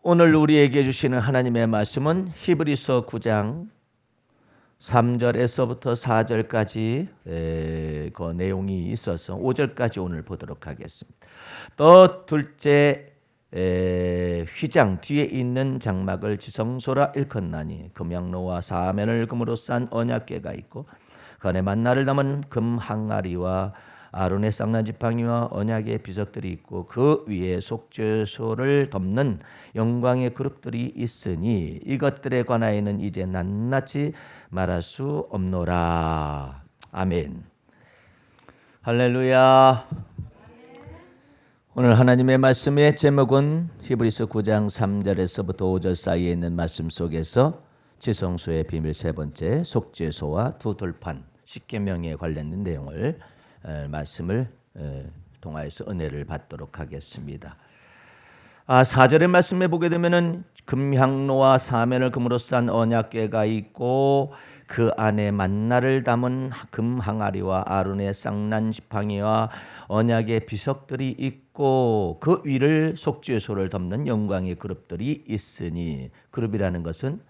오늘 우리에게 주시는 하나님의 말씀은 히브리서 9장 3절에서부터 4절까지 그 내용이 있어서 5절까지 오늘 보도록 하겠습니다. 또 둘째 휘장 뒤에 있는 장막을 지성소라 일컫나니 금양로와 사면을 금으로 싼 언약궤가 있고 그 안에 만나를 담은 금 항아리와 아론의 쌍난 지팡이와 언약의 비석들이 있고 그 위에 속죄소를 덮는 영광의 그룹들이 있으니 이것들에 관하여는 이제 낱낱이 말할 수 없노라. 아멘. 할렐루야. 오늘 하나님의 말씀의 제목은 히브리서 9장 3절에서부터 5절 사이에 있는 말씀 속에서 지성소의 비밀 세 번째 속죄소와 두 돌판 십계명에 관련된 내용을 말씀을 통하여서 은혜를 받도록 하겠습니다. 4절의 말씀에 보게 되면은 금향로와 사면을 금으로 싼 언약궤가 있고 그 안에 만나를 담은 금 항아리와 아론의 쌍난 지팡이와 언약의 비석들이 있고 그 위를 속죄소를 덮는 영광의 그룹들이 있으니 그룹이라는 것은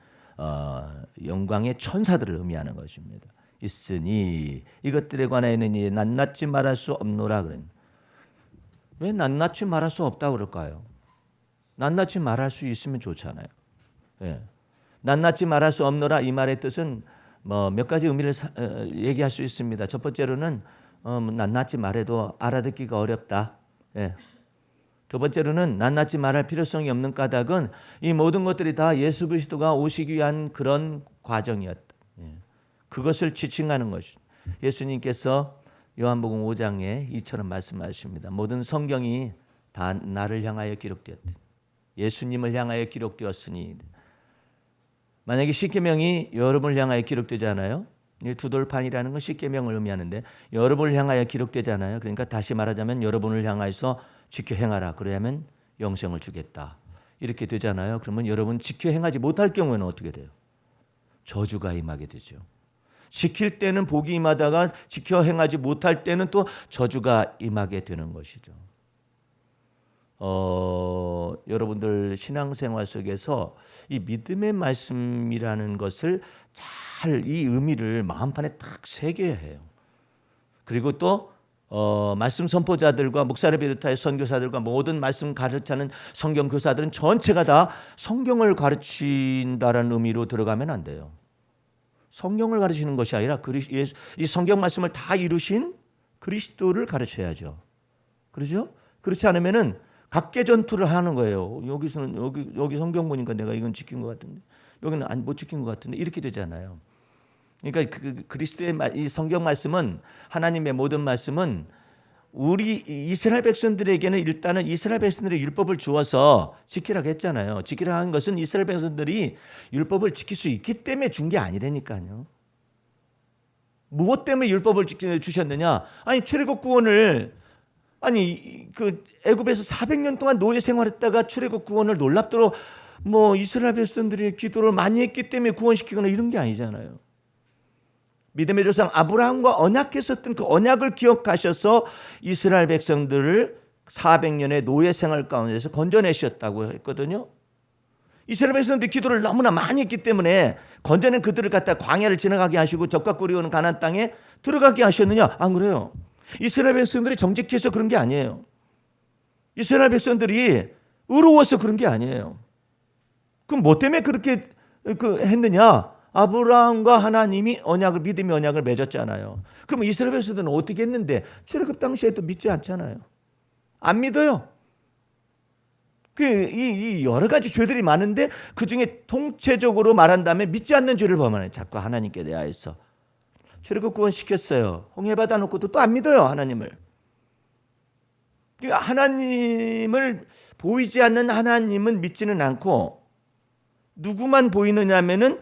영광의 천사들을 의미하는 것입니다. 있으니 이것들에 관하여는 낱낱이 말할 수 없노라 그랬는데 왜 낱낱이 말할 수 없다고 그럴까요? 낱낱이 말할 수 있으면 좋잖아요. 예. 낱낱이 말할 수 없노라 이 말의 뜻은 몇 가지 의미를 얘기할 수 있습니다. 첫 번째로는 낱낱이 말해도 알아듣기가 어렵다. 예. 두 번째로는 낱낱이 말할 필요성이 없는 까닭은 이 모든 것들이 다 예수 그리스도가 오시기 위한 그런 과정이었다. 예. 그것을 지칭하는 것이죠. 예수님께서 요한복음 5장에 이처럼 말씀하십니다. 모든 성경이 다 나를 향하여 기록되었다. 예수님을 향하여 기록되었으니 만약에 십계명이 여러분을 향하여 기록되잖아요. 두 돌판이라는 건 십계명을 의미하는데 여러분을 향하여 기록되잖아요. 그러니까 다시 말하자면 여러분을 향하여서 지켜 행하라. 그래야만 영생을 주겠다. 이렇게 되잖아요. 그러면 여러분 지켜 행하지 못할 경우에는 어떻게 돼요? 저주가 임하게 되죠. 지킬 때는 복이 임하다가 지켜 행하지 못할 때는 또 저주가 임하게 되는 것이죠. 여러분들 신앙생활 속에서 이 믿음의 말씀이라는 것을 잘 이 의미를 마음판에 딱 새겨야 해요. 그리고 또 말씀 선포자들과 목사를 비롯하여 선교사들과 모든 말씀 가르치는 성경 교사들은 전체가 다 성경을 가르친다라는 의미로 들어가면 안 돼요. 성경을 가르치는 것이 아니라 이 성경 말씀을 다 이루신 그리스도를 가르쳐야죠. 그렇죠? 그렇지 않으면은 각계 전투를 하는 거예요. 여기서는 여기 성경 보니까 내가 이건 지킨 것 같은데 여기는 못 지킨 것 같은데 이렇게 되잖아요. 그러니까 그리스도의 이 성경 말씀은 하나님의 모든 말씀은 우리 이스라엘 백성들에게는 일단은 이스라엘 백성들의 율법을 주어서 지키라고 했잖아요. 지키라고 한 것은 이스라엘 백성들이 율법을 지킬 수 있기 때문에 준 게 아니라니까요. 무엇 때문에 율법을 주셨느냐? 아니 출애굽 구원을 그 애굽에서 400년 동안 노예 생활했다가 출애굽 구원을 놀랍도록 이스라엘 백성들이 기도를 많이 했기 때문에 구원시키거나 이런 게 아니잖아요. 믿음의 조상 아브라함과 언약했었던 그 언약을 기억하셔서 이스라엘 백성들을 400년의 노예 생활 가운데서 건져내셨다고 했거든요. 이스라엘 백성들이 기도를 너무나 많이 했기 때문에 건져낸 그들을 갖다 광야를 지나가게 하시고 적과 꿀이 오는 가나안 땅에 들어가게 하셨느냐? 안 그래요. 이스라엘 백성들이 정직해서 그런 게 아니에요. 이스라엘 백성들이 의로워서 그런 게 아니에요. 그럼 뭐 때문에 그렇게 했느냐? 아브라함과 하나님이 믿음의 언약을 맺었잖아요. 그럼 이스라엘 백성들은 어떻게 했는데 출애굽 당시에도 믿지 않잖아요. 안 믿어요. 이 여러 가지 죄들이 많은데 그 중에 통체적으로 말한다면 믿지 않는 죄를 범하는 자꾸 하나님께 대하여서 출애굽 구원 시켰어요. 홍해 받아 놓고도 또 안 믿어요 하나님을. 그러니까 하나님을 보이지 않는 하나님은 믿지는 않고 누구만 보이느냐면은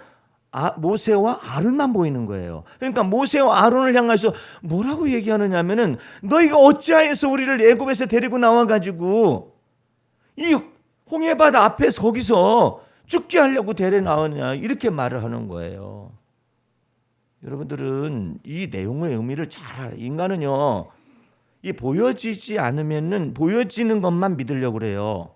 모세와 아론만 보이는 거예요. 그러니까 모세와 아론을 향해서 뭐라고 얘기하느냐면은 너희가 어찌하여서 우리를 애굽에서 데리고 나와 가지고 이 홍해바다 앞에 거기서 죽게 하려고 데려 나오냐 이렇게 말을 하는 거예요. 여러분들은 이 내용의 의미를 인간은요 이 보여지지 않으면은 보여지는 것만 믿으려고 그래요.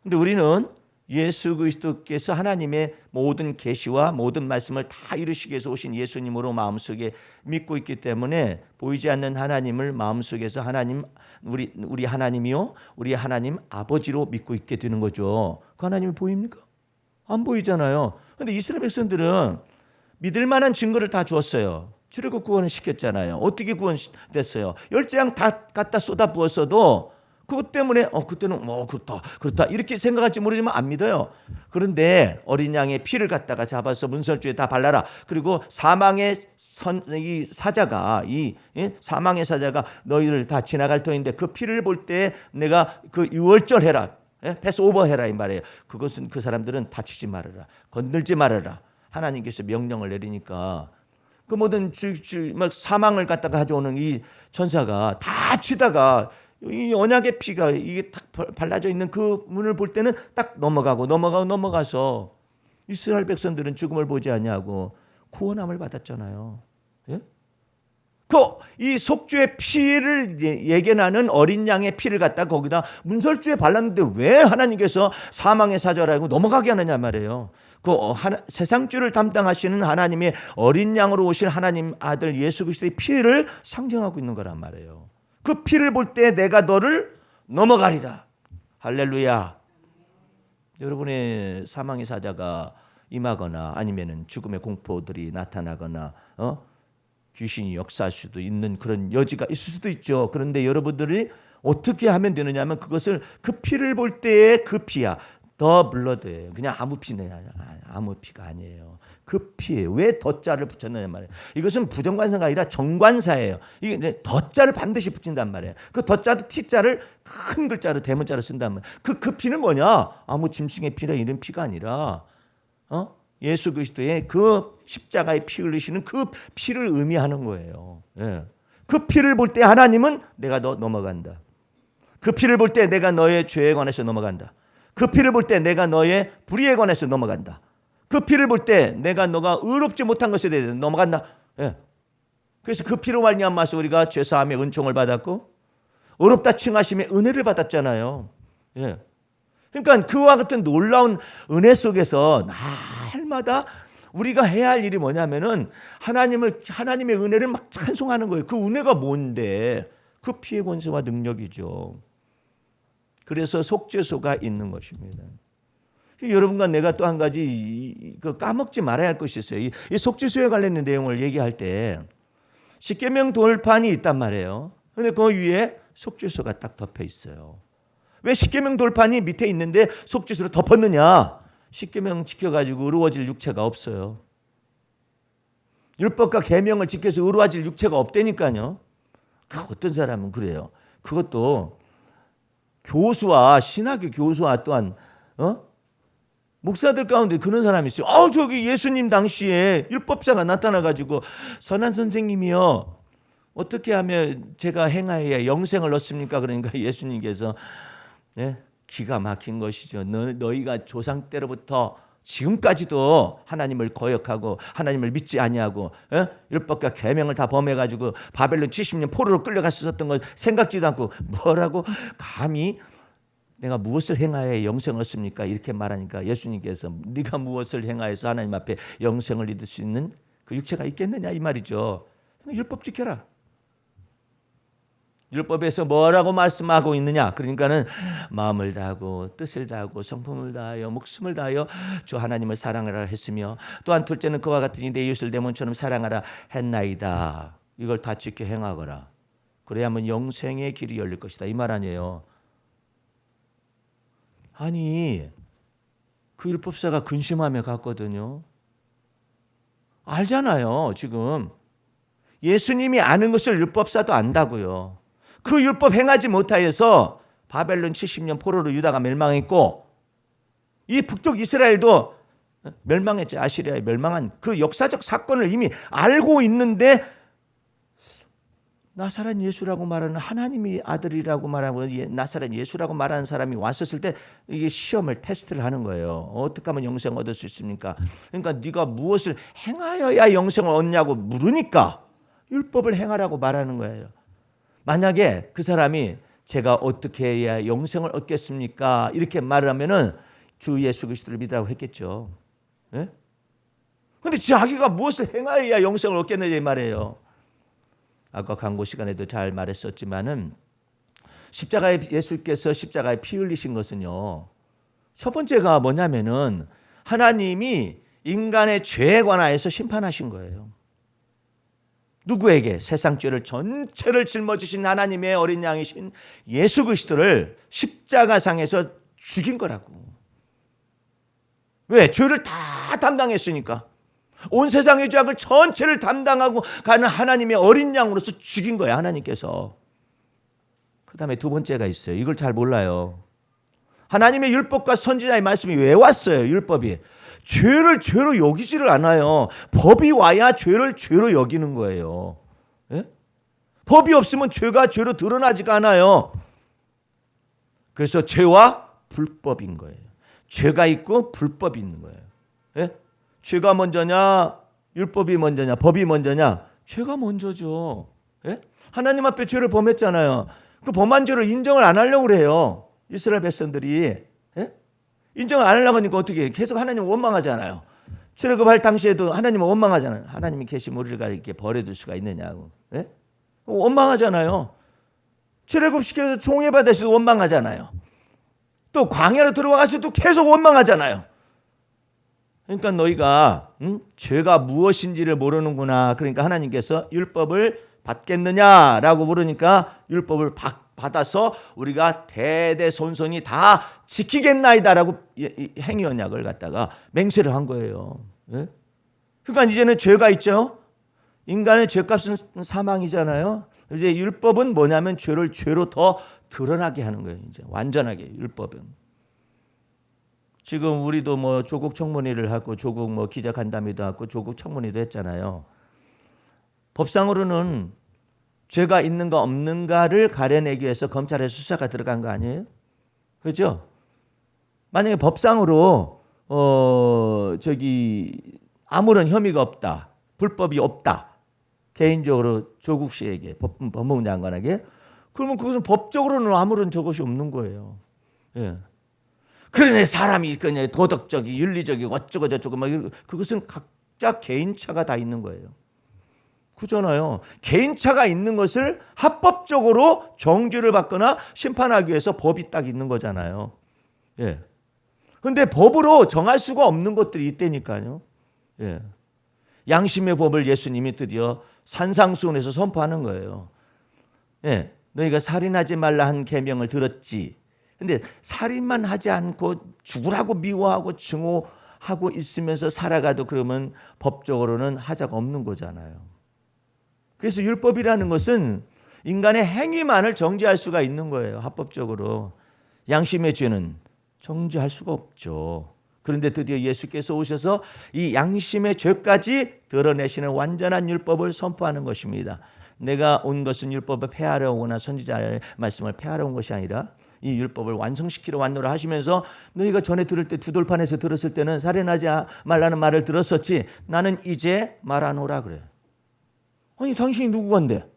근데 우리는 예수 그리스도께서 하나님의 모든 계시와 모든 말씀을 다 이루시기 위해서 오신 예수님으로 마음속에 믿고 있기 때문에 보이지 않는 하나님을 마음속에서 하나님 우리 하나님이요 우리 하나님 아버지로 믿고 있게 되는 거죠. 그 하나님이 보입니까? 안 보이잖아요. 근데 이스라엘 백성들은 믿을 만한 증거를 다 주었어요. 출애굽 구원을 시켰잖아요. 어떻게 구원됐어요? 열재앙 다 갖다 쏟아 부었어도 그것 때문에 그때는 그렇다 이렇게 생각할지 모르지만 안 믿어요. 그런데 어린 양의 피를 갖다가 잡아서 문설주에 다 발라라. 그리고 이 사자가 사망의 사자가 너희를 다 지나갈 터인데 그 피를 볼 때 내가 그 유월절 해라. 패스오버 해라 이 말이에요. 그것은 그 사람들은 다치지 말아라. 건들지 말아라. 하나님께서 명령을 내리니까 그 모든 막 사망을 갖다가 가져오는 이 천사가 다 치다가 이 언약의 피가 이게 딱 발라져 있는 그 문을 볼 때는 딱 넘어가서 이스라엘 백성들은 죽음을 보지 아니하고 구원함을 받았잖아요. 예? 이 속죄의 피를 예견하는 어린 양의 피를 갖다 거기다 문설주에 발랐는데 왜 하나님께서 사망의 사자라고 넘어가게 하느냐 말이에요. 세상 죄를 담당하시는 하나님의 어린 양으로 오실 하나님 아들 예수 그리스도의 피를 상징하고 있는 거란 말이에요. 그 피를 볼 때 내가 너를 넘어가리라. 할렐루야. 여러분의 사망의 사자가 임하거나 아니면은 죽음의 공포들이 나타나거나 귀신이 역사할 수도 있는 그런 여지가 있을 수도 있죠. 그런데 여러분들이 어떻게 하면 되느냐면 그것을 그 피를 볼 때의 그 피야. 더 블러드예요. 그냥 아무 피네. 아무 피가 아니에요. 그 피예요. 왜 더자를 붙였느냐 말이에요. 이것은 부정관사가 아니라 정관사예요. 이게 더자를 반드시 붙인단 말이에요. 그 더자도 T자를 큰 글자로 대문자로 쓴단 말이에요. 그 피는 뭐냐? 아무 짐승의 피나 이런 피가 아니라 예수 그리스도의 그 십자가의 피 흘리시는 그 피를 의미하는 거예요. 예. 그 피를 볼 때 하나님은 내가 너 넘어간다. 그 피를 볼 때 내가 너의 죄에 관해서 넘어간다. 그 피를 볼 때 내가 너의 불의에 관해서 넘어간다. 그 피를 볼 때 내가 너가 의롭지 못한 것에 대해서 넘어간다. 예. 그래서 그 피로 말미암아서 우리가 죄사함의 은총을 받았고 의롭다 칭하심의 은혜를 받았잖아요. 예. 그러니까 그와 같은 놀라운 은혜 속에서 날마다 우리가 해야 할 일이 뭐냐면은 하나님의 은혜를 막 찬송하는 거예요. 그 은혜가 뭔데? 그 피의 권세와 능력이죠. 그래서 속죄소가 있는 것입니다. 여러분과 내가 또 한 가지 까먹지 말아야 할 것이 있어요. 이 속죄소에 관련된 내용을 얘기할 때 십계명 돌판이 있단 말이에요. 그런데 그 위에 속죄소가 딱 덮여 있어요. 왜 십계명 돌판이 밑에 있는데 속죄소로 덮었느냐? 십계명 지켜가지고 의로워질 육체가 없어요. 율법과 계명을 지켜서 의로워질 육체가 없다니까요. 어떤 사람은 그래요. 그것도 교수와 신학의 교수와 또한 목사들 가운데 그런 사람이 있어요. 저기 예수님 당시에 율법자가 나타나가지고 선한 선생님이요. 어떻게 하면 제가 행하여야 영생을 얻습니까? 그러니까 예수님께서 기가 막힌 것이죠. 너희가 조상 때로부터 지금까지도 하나님을 거역하고 하나님을 믿지 아니하고 율법과 계명을 다 범해가지고 바벨론 70년 포로로 끌려갔었던 걸 생각지도 않고 뭐라고 감히 내가 무엇을 행하여 영생을 얻습니까? 이렇게 말하니까 예수님께서 네가 무엇을 행하여서 하나님 앞에 영생을 얻을 수 있는 그 육체가 있겠느냐 이 말이죠. 율법 지켜라. 율법에서 뭐라고 말씀하고 있느냐? 그러니까는 마음을 다하고 뜻을 다하고 성품을 다하여 목숨을 다하여 주 하나님을 사랑하라 했으며 또한 둘째는 그와 같으니 내 이웃을 내 몸처럼 사랑하라 했나이다. 이걸 다 지켜 행하거라. 그래야만 영생의 길이 열릴 것이다. 이 말 아니에요. 아니 그 율법사가 근심하며 갔거든요. 알잖아요. 지금 예수님이 아는 것을 율법사도 안다고요. 그 율법 행하지 못하여서 바벨론 70년 포로로 유다가 멸망했고 이 북쪽 이스라엘도 멸망했죠. 아시리아에 멸망한 그 역사적 사건을 이미 알고 있는데 나사렛 예수라고 말하는 하나님이 아들이라고 말하고 나사렛 예수라고 말하는 사람이 왔었을 때 이게 시험을 테스트를 하는 거예요. 어떻게 하면 영생을 얻을 수 있습니까? 그러니까 네가 무엇을 행하여야 영생을 얻냐고 물으니까 율법을 행하라고 말하는 거예요. 만약에 그 사람이 제가 어떻게 해야 영생을 얻겠습니까? 이렇게 말을 하면은 주 예수 그리스도를 믿으라고 했겠죠. 예? 근데 자기가 무엇을 행하여야 영생을 얻겠느냐 이 말이에요. 아까 광고 시간에도 잘 말했었지만은 십자가에 예수께서 십자가에 피 흘리신 것은요. 첫 번째가 뭐냐면은 하나님이 인간의 죄에 관하여서 심판하신 거예요. 누구에게? 세상 죄를 전체를 짊어지신 하나님의 어린 양이신 예수 그리스도를 십자가상에서 죽인 거라고. 왜? 죄를 다 담당했으니까. 온 세상의 죄악을 전체를 담당하고 가는 하나님의 어린 양으로서 죽인 거야, 하나님께서. 그 다음에 두 번째가 있어요. 이걸 잘 몰라요. 하나님의 율법과 선지자의 말씀이 왜 왔어요? 율법이. 죄를 죄로 여기지를 않아요. 법이 와야 죄를 죄로 여기는 거예요. 예? 법이 없으면 죄가 죄로 드러나지가 않아요. 그래서 죄와 불법인 거예요. 죄가 있고 불법이 있는 거예요. 예? 죄가 먼저냐, 율법이 먼저냐, 법이 먼저냐? 죄가 먼저죠. 예? 하나님 앞에 죄를 범했잖아요. 그 범한 죄를 인정을 안 하려고 그래요. 이스라엘 백성들이. 예? 인정을 안 하려고 하니까 어떻게 해요? 계속 하나님 원망하잖아요. 출애굽할 당시에도 하나님은 원망하잖아요. 하나님이 계시면 우리를 이렇게 버려둘 수가 있느냐고. 예? 원망하잖아요. 출애굽시켜서 종회받으셔도 원망하잖아요. 또 광야로 들어가서도 계속 원망하잖아요. 그러니까 너희가 죄가 무엇인지를 모르는구나. 그러니까 하나님께서 율법을 받겠느냐라고 물으니까 율법을 받아서 우리가 대대손손이 다 지키겠나이다라고 행위 언약을 갖다가 맹세를 한 거예요. 예? 그러니까 이제는 죄가 있죠. 인간의 죄값은 사망이잖아요. 이제 율법은 뭐냐면 죄를 죄로 더 드러나게 하는 거예요. 이제 완전하게 율법은. 지금 우리도 뭐 조국 청문회를 하고 조국 뭐 기자 간담회도 하고 조국 청문회도 했잖아요. 법상으로는 죄가 있는가 없는가를 가려내기 위해서 검찰의 수사가 들어간 거 아니에요? 그렇죠? 만약에 법상으로 아무런 혐의가 없다, 불법이 없다, 개인적으로 조국 씨에게 법무부 장관에게, 그러면 그것은 법적으로는 아무런 저것이 없는 거예요. 예. 그러네 사람이 그냥 도덕적이 윤리적이고 어쩌고 저쩌고 막 그것은 각자 개인차가 다 있는 거예요. 그잖아요. 개인차가 있는 것을 합법적으로 정죄를 받거나 심판하기 위해서 법이 딱 있는 거잖아요. 예. 근데 법으로 정할 수가 없는 것들이 있다니까요. 예. 양심의 법을 예수님이 드디어 산상수훈에서 선포하는 거예요. 예. 너희가 살인하지 말라 한 계명을 들었지. 근데 살인만 하지 않고 죽으라고 미워하고 증오하고 있으면서 살아가도 그러면 법적으로는 하자가 없는 거잖아요. 그래서 율법이라는 것은 인간의 행위만을 정죄할 수가 있는 거예요. 합법적으로. 양심의 죄는 정죄할 수가 없죠. 그런데 드디어 예수께서 오셔서 이 양심의 죄까지 드러내시는 완전한 율법을 선포하는 것입니다. 내가 온 것은 율법을 폐하려 오거나 선지자의 말씀을 폐하려 온 것이 아니라 이 율법을 완성시키러 왔노라 하시면서 너희가 전에 들을 때 두돌판에서 들었을 때는 살인하지 말라는 말을 들었었지 나는 이제 말하노라 그래. 아니 당신이 누구간데?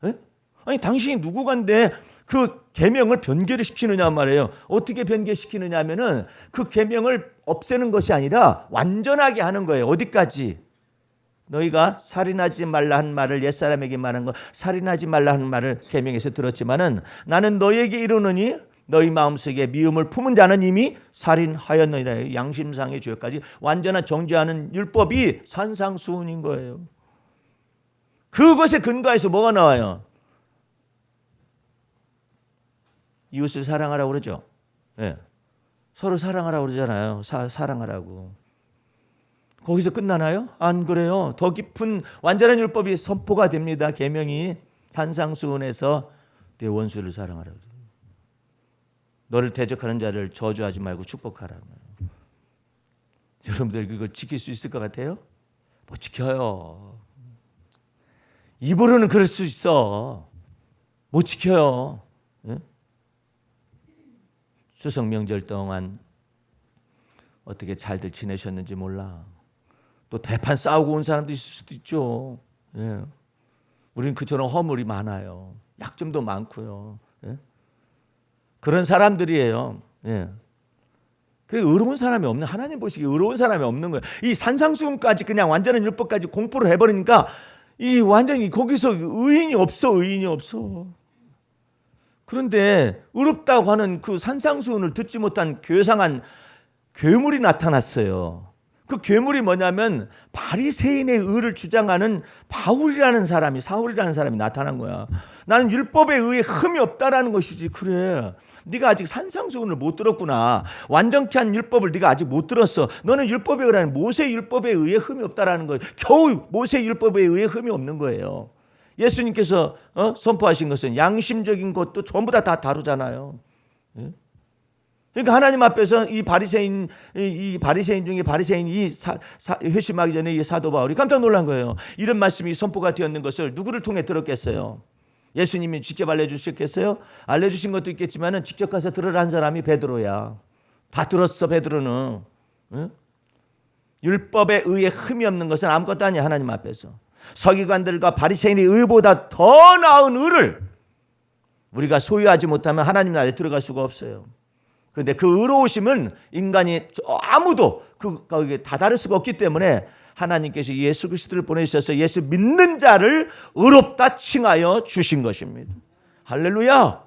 예? 아니 당신이 누구간데 그 계명을 변개를 시키느냐 말이에요. 어떻게 변개시키느냐 하면은 그 계명을 없애는 것이 아니라 완전하게 하는 거예요. 어디까지? 너희가 살인하지 말라 한 말을 옛사람에게 말한 거 살인하지 말라 하는 말을 계명에서 들었지만은 나는 너희에게 이르노니 너희 마음속에 미움을 품은 자는 이미 살인하였느니라. 양심상의 죄까지 완전한 정죄하는 율법이 산상수훈인 거예요. 그것에 근거해서 뭐가 나와요? 이웃을 사랑하라고 그러죠. 예. 서로 사랑하라고 그러잖아요. 사랑하라고. 거기서 끝나나요? 안 그래요. 더 깊은 완전한 율법이 선포가 됩니다. 계명이 산상수훈에서 내 원수를 사랑하라고. 너를 대적하는 자를 저주하지 말고 축복하라. 여러분들 그걸 지킬 수 있을 것 같아요? 못 지켜요. 입으로는 그럴 수 있어. 못 지켜요. 예? 추석 명절 동안 어떻게 잘들 지내셨는지 몰라. 또 대판 싸우고 온 사람도 있을 수도 있죠. 예. 우리는 그처럼 허물이 많아요. 약점도 많고요. 예? 그런 사람들이에요. 예. 그 의로운 사람이 없는, 하나님 보시기에 의로운 사람이 없는 거예요. 이 산상수훈까지 그냥 완전한 율법까지 공부를 해버리니까 이 완전히 거기서 의인이 없어. 그런데 의롭다고 하는 그 산상수훈을 듣지 못한 괴상한 괴물이 나타났어요. 그 괴물이 뭐냐면 바리새인의 의를 주장하는 사울이라는 사람이 나타난 거야. 나는 율법에 의해 흠이 없다라는 것이지. 그래, 네가 아직 산상수훈을 못 들었구나. 완전케 한 율법을 네가 아직 못 들었어. 너는 율법에 의한 모세 율법에 의해 흠이 없다라는 거예요. 겨우 모세 율법에 의해 흠이 없는 거예요. 예수님께서 선포하신 것은 양심적인 것도 전부 다 다루잖아요. 예? 그러니까 하나님 앞에서 이 바리새인 중에 바리새인이 회심하기 전에 이 사도 바울이 깜짝 놀란 거예요. 이런 말씀이 선포가 되었는 것을 누구를 통해 들었겠어요? 예수님이 직접 알려주셨겠어요? 알려주신 것도 있겠지만 직접 가서 들으라 한 사람이 베드로야. 다 들었어. 베드로는. 응? 율법에 의해 흠이 없는 것은 아무것도 아니야. 하나님 앞에서. 서기관들과 바리새인의 의보다 더 나은 의를 우리가 소유하지 못하면 하나님 나라에 들어갈 수가 없어요. 그런데 그 의로우심은 인간이 아무도 거기에 다다를 수가 없기 때문에 하나님께서 예수 그리스도를 보내주셔서 예수 믿는 자를 의롭다 칭하여 주신 것입니다. 할렐루야.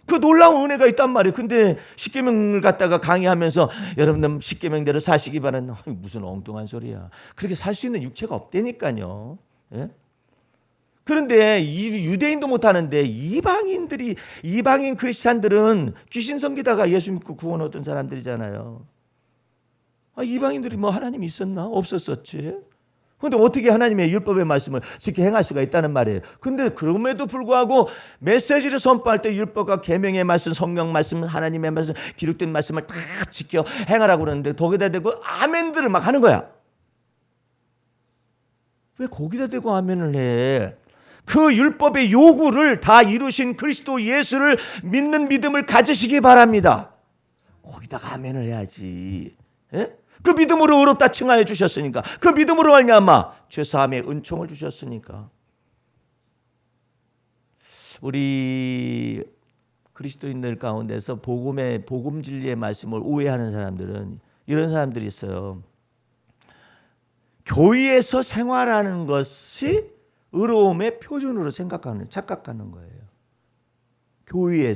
그 놀라운 은혜가 있단 말이에요. 근데 십계명을 갖다가 강의하면서 여러분들 십계명대로 사시기 바라는, 무슨 엉뚱한 소리야. 그렇게 살 수 있는 육체가 없다니까요. 예? 그런데 유대인도 못하는데 이방인 크리스찬들은 귀신 섬기다가 예수 믿고 구원 얻은 사람들이잖아요. 이방인들이 뭐 하나님이 있었나? 없었었지. 그런데 어떻게 하나님의 율법의 말씀을 지켜 행할 수가 있다는 말이에요. 근데 그럼에도 불구하고 메시지를 선포할 때 율법과 계명의 말씀, 성경 말씀, 하나님의 말씀, 기록된 말씀을 다 지켜 행하라고 그러는데 거기다 대고 아멘들을 막 하는 거야. 왜 거기다 대고 아멘을 해? 그 율법의 요구를 다 이루신 그리스도 예수를 믿는 믿음을 가지시기 바랍니다. 거기다가 아멘을 해야지. 예? 그 믿음으로 의롭다 칭하여 주셨으니까, 그 믿음으로 말미암아 죄사함의 은총을 주셨으니까. 우리 그리스도인들 가운데서 복음 진리의 말씀을 오해하는 사람들은 이런 사람들이 있어요. 교회에서 생활하는 것이 의로움의 표준으로 착각하는 거예요. 교회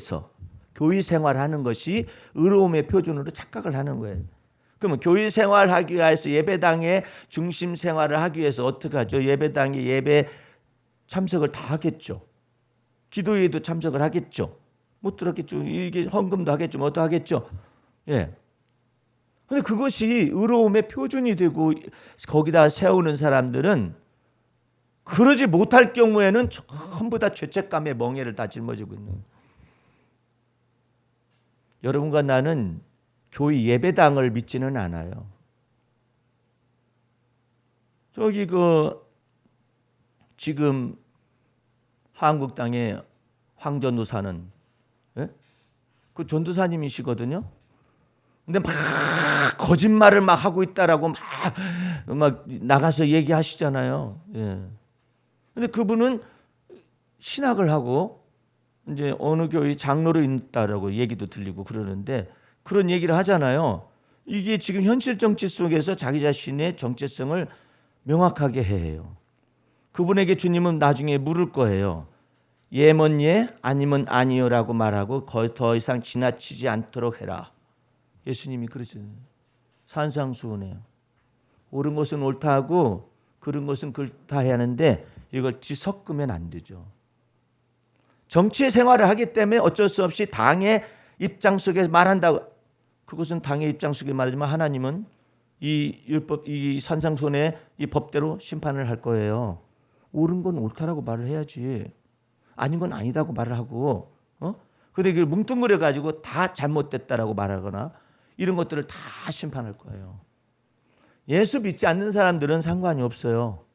생활하는 것이 의로움의 표준으로 착각을 하는 거예요. 그러면 교회 생활하기 위해서 예배당의 중심 생활을 하기 위해서 어떻게 하죠? 예배당에 예배 참석을 다 하겠죠. 기도회에도 참석을 하겠죠. 못 들었겠죠. 이게 헌금도 하겠죠. 뭐도 하겠죠. 예. 근데 그것이 의로움의 표준이 되고 거기다 세우는 사람들은 그러지 못할 경우에는 전부 다 죄책감의 멍에를 다 짊어지고 있는. 여러분과 나는 교회 예배당을 믿지는 않아요. 저기 지금 한국 땅에 황전도사는, 예? 그 전도사님이시거든요. 근데 막 거짓말을 막 하고 있다라고 막 나가서 얘기하시잖아요. 예. 근데 그분은 신학을 하고 이제 어느 교회 장로로 있다라고 얘기도 들리고 그러는데 그런 얘기를 하잖아요. 이게 지금 현실 정치 속에서 자기 자신의 정체성을 명확하게 해요. 그분에게 주님은 나중에 물을 거예요. 예면 예, 아니면 아니요라고 말하고 거의 더 이상 지나치지 않도록 해라. 예수님이 그러시잖아요. 산상수훈해요. 옳은 것은 옳다 하고 그른 것은 그렇다 해야 하는데 이걸 뒤섞으면 안 되죠. 정치의 생활을 하기 때문에 어쩔 수 없이 당의 입장 속에 말한다고. 그것은 당의 입장 속에 말하지만 하나님은 이 율법, 이 산상수훈의 이 법대로 심판을 할 거예요. 옳은 건 옳다라고 말을 해야지. 아닌 건 아니다고 말을 하고, 근데 이걸 뭉뚱그려 가지고 다 잘못됐다라고 말하거나 이런 것들을 다 심판할 거예요. 예수 믿지 않는 사람들은 상관이 없어요.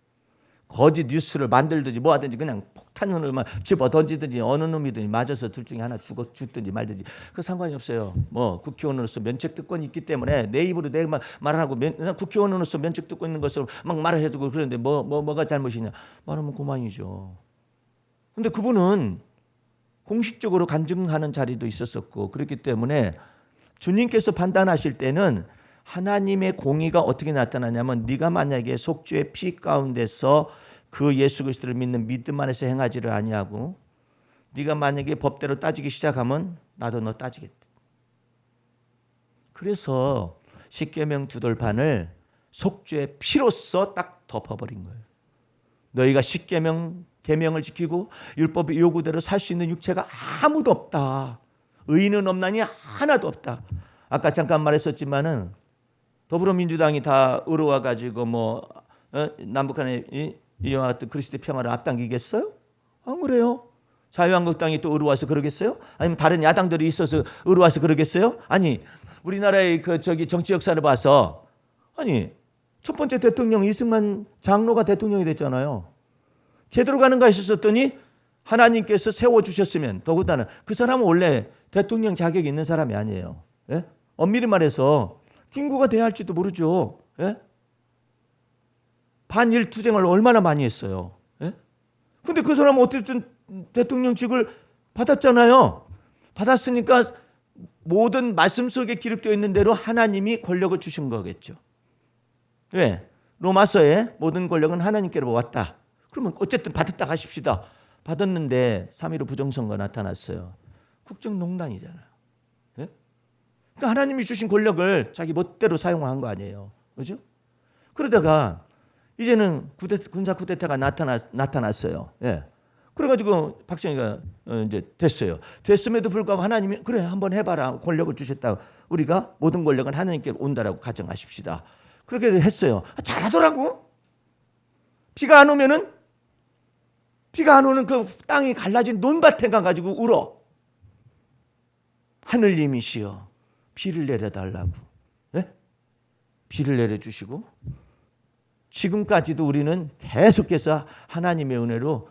거짓 뉴스를 만들든지 뭐 하든지 그냥 폭탄으로 집어 던지든지 어느 놈이든지 맞아서 둘 중에 하나 죽든지 말든지 그 상관이 없어요. 뭐 국회의원으로서 면책특권이 있기 때문에 내 입으로 내가 말하고 국회의원으로서 면책특권 있는 것을 막 말해주고 그러는데 뭐가 잘못이냐 말하면 그만이죠. 근데 그분은 공식적으로 간증하는 자리도 있었었고 그렇기 때문에 주님께서 판단하실 때는 하나님의 공의가 어떻게 나타나냐면 네가 만약에 속죄의 피 가운데서 그 예수 그리스도를 믿는 믿음 안에서 행하지를 아니하고 네가 만약에 법대로 따지기 시작하면 나도 너 따지겠다. 그래서 십계명 두 돌판을 속죄의 피로써 딱 덮어버린 거예요. 너희가 십계명 계명을 지키고 율법의 요구대로 살 수 있는 육체가 아무도 없다. 의인은 없나니 하나도 없다. 아까 잠깐 말했었지만은 더불어민주당이 다 의로와 가지고 남북한의 이와 같은 그리스도의 평화를 앞당기겠어요? 안 그래요. 자유한국당이 또 의로와서 그러겠어요? 아니면 다른 야당들이 있어서 의로와서 그러겠어요? 아니 우리나라의 정치 역사를 봐서 아니 첫 번째 대통령 이승만 장로가 대통령이 됐잖아요. 제대로 가는가 했었더니 하나님께서 세워주셨으면 더군다나 그 사람은 원래 대통령 자격이 있는 사람이 아니에요. 예? 엄밀히 말해서 친구가 돼야 할지도 모르죠. 예? 반일 투쟁을 얼마나 많이 했어요. 예? 근데 그 사람은 어쨌든 대통령직을 받았잖아요. 받았으니까 모든 말씀 속에 기록되어 있는 대로 하나님이 권력을 주신 거겠죠. 왜? 로마서에 모든 권력은 하나님께로 왔다. 그러면 어쨌든 받았다 하십시다. 받았는데 3.15 부정선거 나타났어요. 국정농단이잖아요. 예? 그러니까 하나님이 주신 권력을 자기 멋대로 사용한 거 아니에요. 그죠? 그러다가 이제는 군사 쿠데타가 나타났어요. 예. 그래가지고 박정희가 이제 됐어요. 됐음에도 불구하고 하나님이 그래 한번 해봐라 권력을 주셨다. 우리가 모든 권력은 하나님께 온다라고 가정하십시다. 그렇게 했어요. 잘하더라고. 비가 안 오면은 비가 안 오는 그 땅이 갈라진 논밭에 가가지고 울어. 하늘님이시여 비를 내려달라고. 네? 비를 내려주시고 지금까지도 우리는 계속해서 하나님의 은혜로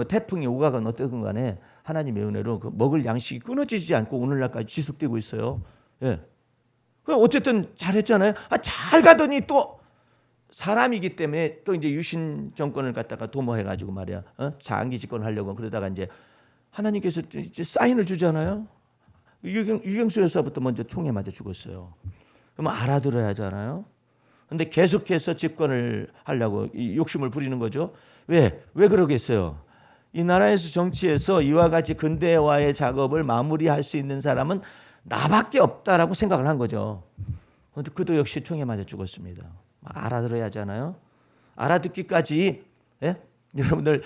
태풍이 오가건 어떻든 간에 하나님의 은혜로 그 먹을 양식이 끊어지지 않고 오늘날까지 지속되고 있어요. 예. 어쨌든 잘했잖아요. 잘 가더니 또 사람이기 때문에 또 이제 유신 정권을 갖다가 도모해가지고 말이야. 장기 집권을 하려고 그러다가 이제 하나님께서 이제 사인을 주잖아요. 유경수 여사부터 먼저 총에 맞아 죽었어요. 그러면 알아들어야 하잖아요. 근데 계속해서 집권을 하려고 이 욕심을 부리는 거죠. 왜 그러겠어요? 이 나라에서 정치에서 이와 같이 근대화의 작업을 마무리할 수 있는 사람은 나밖에 없다라고 생각을 한 거죠. 근데 그도 역시 총에 맞아 죽었습니다. 알아들어야 하잖아요. 알아듣기까지 여러분들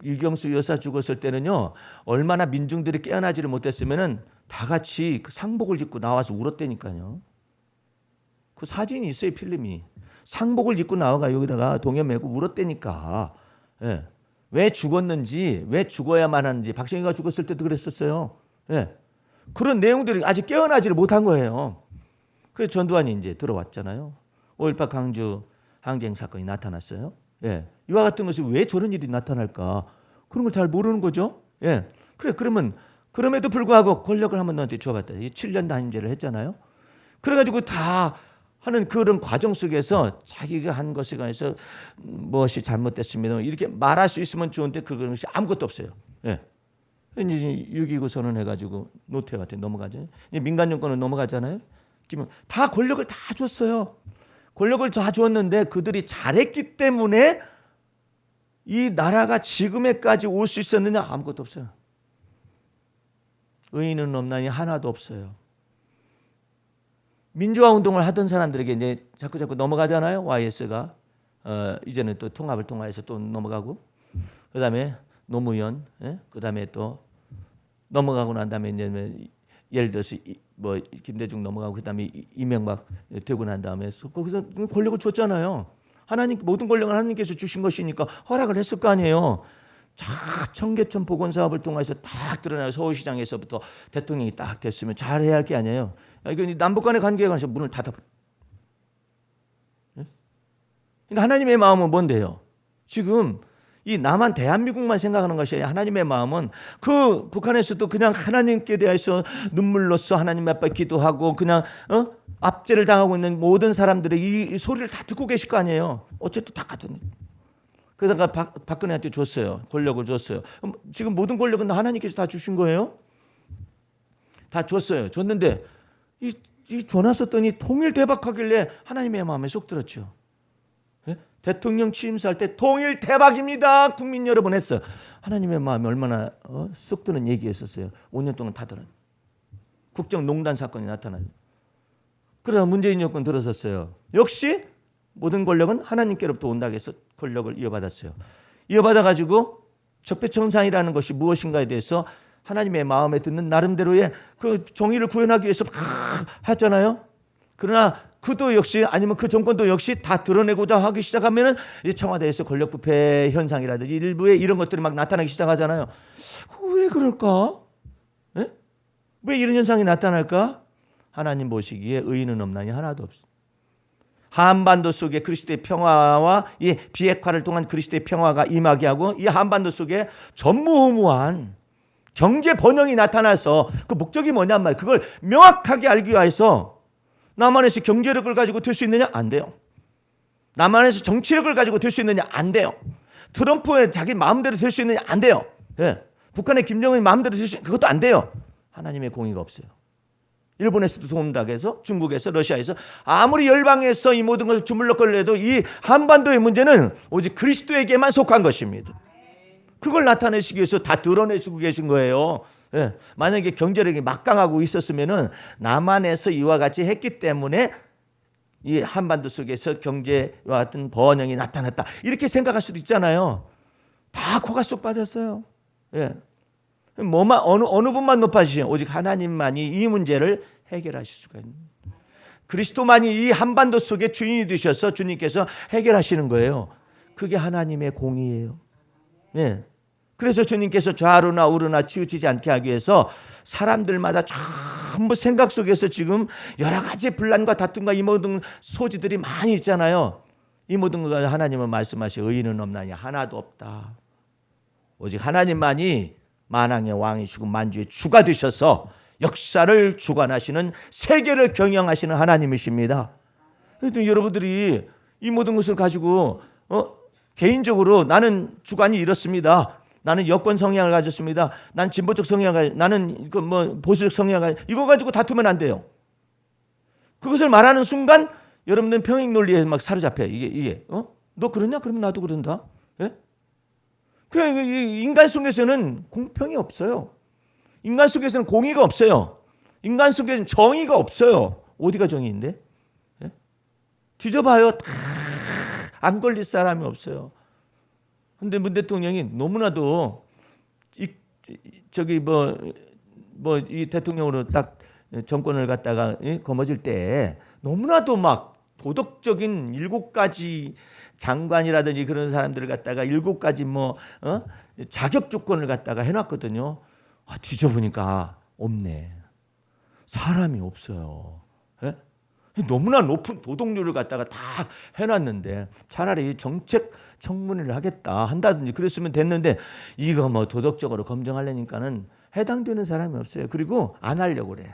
유경수 여사 죽었을 때는요 얼마나 민중들이 깨어나지를 못했으면은 다 같이 그 상복을 입고 나와서 울었다니까요. 그 사진이 있어요. 필름이. 상복을 입고 나와가 여기다가 동여 메고 울었다니까. 예. 왜 죽었는지 왜 죽어야만 하는지 박정희가 죽었을 때도 그랬었어요. 예. 그런 내용들이 아직 깨어나지를 못한 거예요. 그래서 전두환이 이제 들어왔잖아요. 5.18 광주 항쟁 사건이 나타났어요. 예. 이와 같은 것이 왜 저런 일이 나타날까? 그런 걸 잘 모르는 거죠. 예. 그러면 그럼에도 불구하고 권력을 한번 너한테 줘봤다. 7년 단임제를 했잖아요. 그래가지고 다 하는 그런 과정 속에서 자기가 한 것에 관해서 무엇이 잘못됐습니다. 이렇게 말할 수 있으면 좋은데 그것이 아무것도 없어요. 예. 이제 6.29 선언해가지고 노태우한테 넘어가죠. 민간 정권은 넘어가잖아요. 다 권력을 다 줬어요. 권력을 다 줬는데 그들이 잘했기 때문에 이 나라가 지금에까지 올 수 있었느냐? 아무것도 없어요. 의인은 없나니 하나도 없어요. 민주화 운동을 하던 사람들에게 이제 자꾸 넘어가잖아요. YS가 이제는 또 통합을 통해서 또 넘어가고, 그다음에 노무현, 그다음에 또 넘어가고 난 다음에 이제 예를 들어서 김대중 넘어가고 그다음에 이명박 되고 난 다음에 거기서 권력을 줬잖아요. 하나님 모든 권력을 하나님께서 주신 것이니까 허락을 했을 거 아니에요. 청계천 복원 사업을 통해서 딱 드러나요. 서울시장에서부터 대통령이 딱 됐으면 잘해야 할 게 아니에요. 이건 남북 간의 관계에 관해서 문을 닫아버려. 그러니까 하나님의 마음은 뭔데요? 지금 이 남한 대한민국만 생각하는 것이 아니라 하나님의 마음은 그 북한에서도 그냥 하나님께 대해서 눈물로써 하나님 앞에 기도하고 그냥 압제를 당하고 있는 모든 사람들의 이 소리를 다 듣고 계실 거 아니에요. 어쨌든 다 같은. 그러다가 박근혜한테 줬어요. 권력을 줬어요. 지금 모든 권력은 하나님께서 다 주신 거예요. 다 줬어요. 줬는데 이 줘놨었더니 통일대박하길래 하나님의 마음에 쏙 들었죠. 예? 대통령 취임사할 때 통일대박입니다. 국민 여러분 했어. 하나님의 마음에 얼마나 쏙 드는 얘기했었어요. 5년 동안 다 들었. 국정농단 사건이 나타나요. 그러다 문재인 정권 들어섰어요. 역시 모든 권력은 하나님께로부터 온다고 해서 권력을 이어받았어요. 이어받아가지고 적폐청산이라는 것이 무엇인가에 대해서 하나님의 마음에 듣는 나름대로의 그 정의를 구현하기 위해서 했잖아요. 그러나 그도 역시 아니면 그 정권도 역시 다 드러내고자 하기 시작하면은 청와대에서 권력 부패 현상이라든지 일부의 이런 것들이 막 나타나기 시작하잖아요. 왜 그럴까? 에? 왜 이런 현상이 나타날까? 하나님 보시기에 의인은 없나니 하나도 없어. 한반도 속에 그리스도의 평화와 이 비핵화를 통한 그리스도의 평화가 임하게 하고 이 한반도 속에 전무후무한 경제 번영이 나타나서 그 목적이 뭐냔 말이에요. 그걸 명확하게 알기 위해서 남한에서 경제력을 가지고 될 수 있느냐? 안 돼요. 남한에서 정치력을 가지고 될 수 있느냐? 안 돼요. 트럼프의 자기 마음대로 될 수 있느냐? 안 돼요. 예. 북한의 김정은이 마음대로 될 수 있느냐? 그것도 안 돼요. 하나님의 공의가 없어요. 일본에서도 도움다고 해서 중국에서 러시아에서 아무리 열방에서 이 모든 것을 주물럭거려도 이 한반도의 문제는 오직 그리스도에게만 속한 것입니다. 그걸 나타내시기 위해서 다 드러내시고 계신 거예요. 예. 만약에 경제력이 막강하고 있었으면은 남한에서 이와 같이 했기 때문에 이 한반도 속에서 경제와 같은 번영이 나타났다. 이렇게 생각할 수도 있잖아요. 다 코가 쏙 빠졌어요. 예. 뭐만 어느 분만 높아지시면 오직 하나님만이 이 문제를 해결하실 수가 있는. 그리스도만이 이 한반도 속에 주인이 되셔서 주님께서 해결하시는 거예요. 그게 하나님의 공의예요. 예. 그래서 주님께서 좌로나 우로나 치우치지 않게 하기 위해서 사람들마다 전부 생각 속에서 지금 여러 가지 분란과 다툼과 이 모든 소지들이 많이 있잖아요. 이 모든 걸 하나님은 말씀하시 의인은 없나니 하나도 없다. 오직 하나님만이 만왕의 왕이시고 만주의 주가 되셔서 역사를 주관하시는 세계를 경영하시는 하나님이십니다. 그래도 여러분들이 이 모든 것을 가지고 개인적으로 나는 주관이 이렇습니다. 나는 여권 성향을 가졌습니다. 난 진보적 성향을 나는 보수적 성향을 이거 가지고 다투면 안 돼요. 그것을 말하는 순간 여러분들은 평행 논리에 막 사로잡혀. 이게 너 그러냐? 그러면 나도 그런다. 예? 그냥 인간 속에서는 공평이 없어요. 인간 속에서는 공의가 없어요. 인간 속에서는 정의가 없어요. 어디가 정의인데? 예? 뒤져봐요. 다 안 걸릴 사람이 없어요. 근데 문 대통령이 너무나도 이 대통령으로 딱 정권을 갖다가 거머쥘 때 너무나도 막 도덕적인 7가지 장관이라든지 그런 사람들을 갖다가 7가지 자격 조건을 갖다가 해놨거든요. 뒤져보니까 없네. 사람이 없어요. 예? 너무나 높은 도덕률을 갖다가 다 해놨는데 차라리 정책 청문회를 하겠다 한다든지 그랬으면 됐는데 이거 도덕적으로 검증하려니까는 해당되는 사람이 없어요. 그리고 안 하려고 그래.